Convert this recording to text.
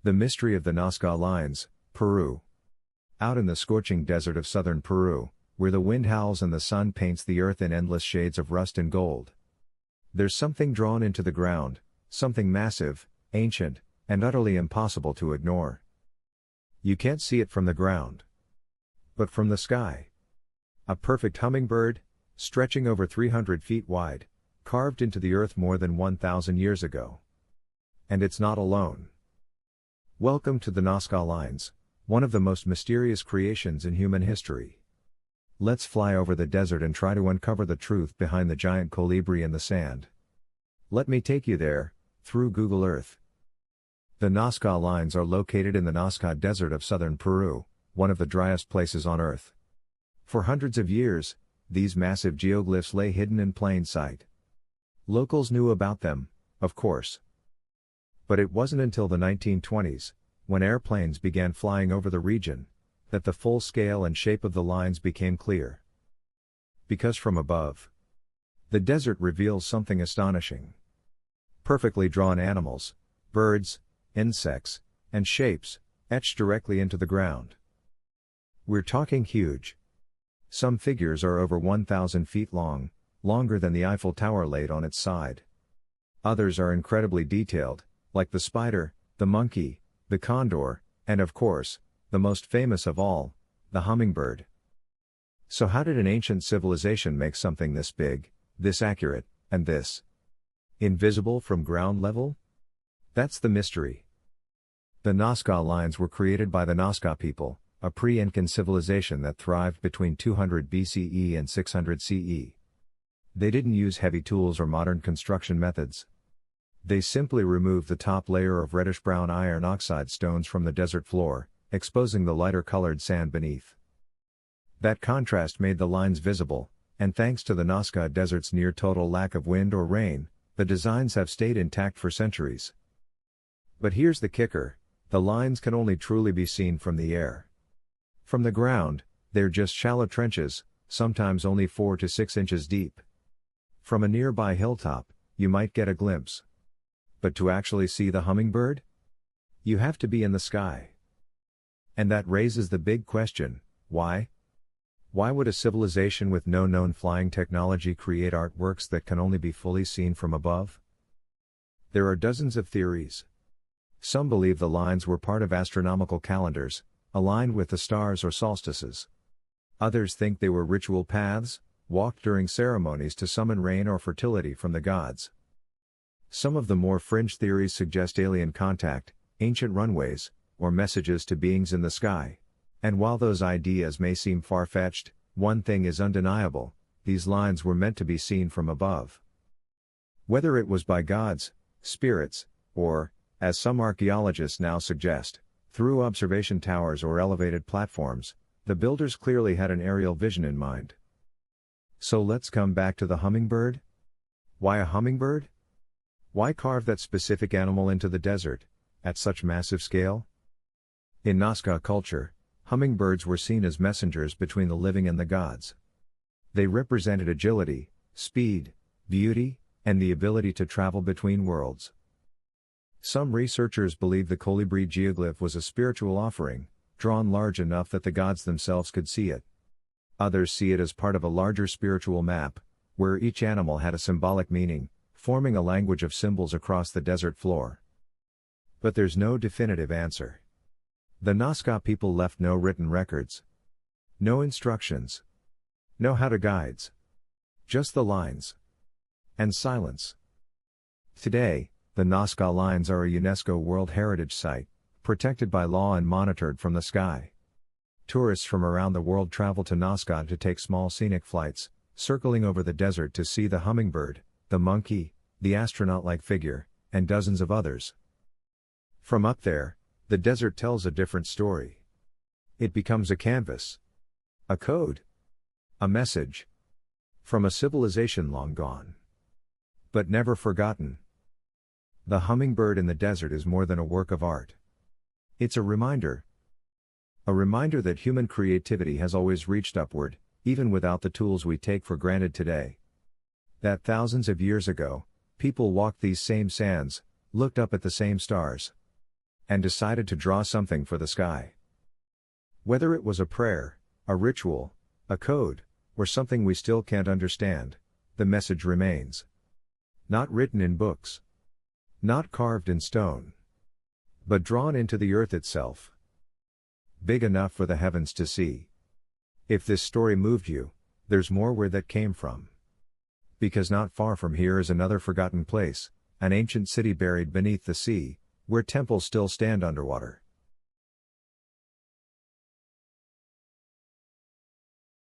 The mystery of the Nazca Lines, Peru. Out in the scorching desert of southern Peru, where the wind howls and the sun paints the earth in endless shades of rust and gold. There's something drawn into the ground, something massive, ancient, and utterly impossible to ignore. You can't see it from the ground, but from the sky. A perfect hummingbird, stretching over 300 feet wide, carved into the earth more than 1,000 years ago. And it's not alone. Welcome to the Nazca Lines, one of the most mysterious creations in human history. Let's fly over the desert and try to uncover the truth behind the giant colibri in the sand. Let me take you there, through Google Earth. The Nazca Lines are located in the Nazca Desert of southern Peru, one of the driest places on Earth. For hundreds of years, these massive geoglyphs lay hidden in plain sight. Locals knew about them, of course. But it wasn't until the 1920s, when airplanes began flying over the region, that the full scale and shape of the lines became clear. Because from above, the desert reveals something astonishing. Perfectly drawn animals, birds, insects, and shapes, etched directly into the ground. We're talking huge. Some figures are over 1,000 feet long, longer than the Eiffel Tower laid on its side. Others are incredibly detailed, like the spider, the monkey, the condor, and of course, the most famous of all, the hummingbird. So how did an ancient civilization make something this big, this accurate, and this invisible from ground level? That's the mystery. The Nazca Lines were created by the Nazca people, a pre-Incan civilization that thrived between 200 BCE and 600 CE. They didn't use heavy tools or modern construction methods. They simply removed the top layer of reddish-brown iron oxide stones from the desert floor, exposing the lighter-colored sand beneath. That contrast made the lines visible, and thanks to the Nazca Desert's near-total lack of wind or rain, the designs have stayed intact for centuries. But here's the kicker, the lines can only truly be seen from the air. From the ground, they're just shallow trenches, sometimes only 4 to 6 inches deep. From a nearby hilltop, you might get a glimpse. But to actually see the hummingbird? You have to be in the sky. And that raises the big question, why? Why would a civilization with no known flying technology create artworks that can only be fully seen from above? There are dozens of theories. Some believe the lines were part of astronomical calendars, aligned with the stars or solstices. Others think they were ritual paths, walked during ceremonies to summon rain or fertility from the gods. Some of the more fringe theories suggest alien contact, ancient runways, or messages to beings in the sky. And while those ideas may seem far-fetched, one thing is undeniable, these lines were meant to be seen from above. Whether it was by gods, spirits, or, as some archaeologists now suggest, through observation towers or elevated platforms, the builders clearly had an aerial vision in mind. So let's come back to the hummingbird. Why a hummingbird? Why carve that specific animal into the desert, at such massive scale? In Nazca culture, hummingbirds were seen as messengers between the living and the gods. They represented agility, speed, beauty, and the ability to travel between worlds. Some researchers believe the colibri geoglyph was a spiritual offering, drawn large enough that the gods themselves could see it. Others see it as part of a larger spiritual map, where each animal had a symbolic meaning, forming a language of symbols across the desert floor. But there's no definitive answer. The Nazca people left no written records. No instructions. No how-to guides. Just the lines. And silence. Today, the Nazca Lines are a UNESCO World Heritage Site, protected by law and monitored from the sky. Tourists from around the world travel to Nazca to take small scenic flights, circling over the desert to see the hummingbird, the monkey, the astronaut-like figure, and dozens of others. From up there, the desert tells a different story. It becomes a canvas. A code. A message. From a civilization long gone. But never forgotten. The hummingbird in the desert is more than a work of art. It's a reminder. A reminder that human creativity has always reached upward, even without the tools we take for granted today. That thousands of years ago, people walked these same sands, looked up at the same stars. and decided to draw something for the sky. Whether it was a prayer, a ritual, a code, or something we still can't understand, the message remains. Not written in books. Not carved in stone. But drawn into the earth itself. Big enough for the heavens to see. If this story moved you, there's more where that came from. Because not far from here is another forgotten place, an ancient city buried beneath the sea, where temples still stand underwater.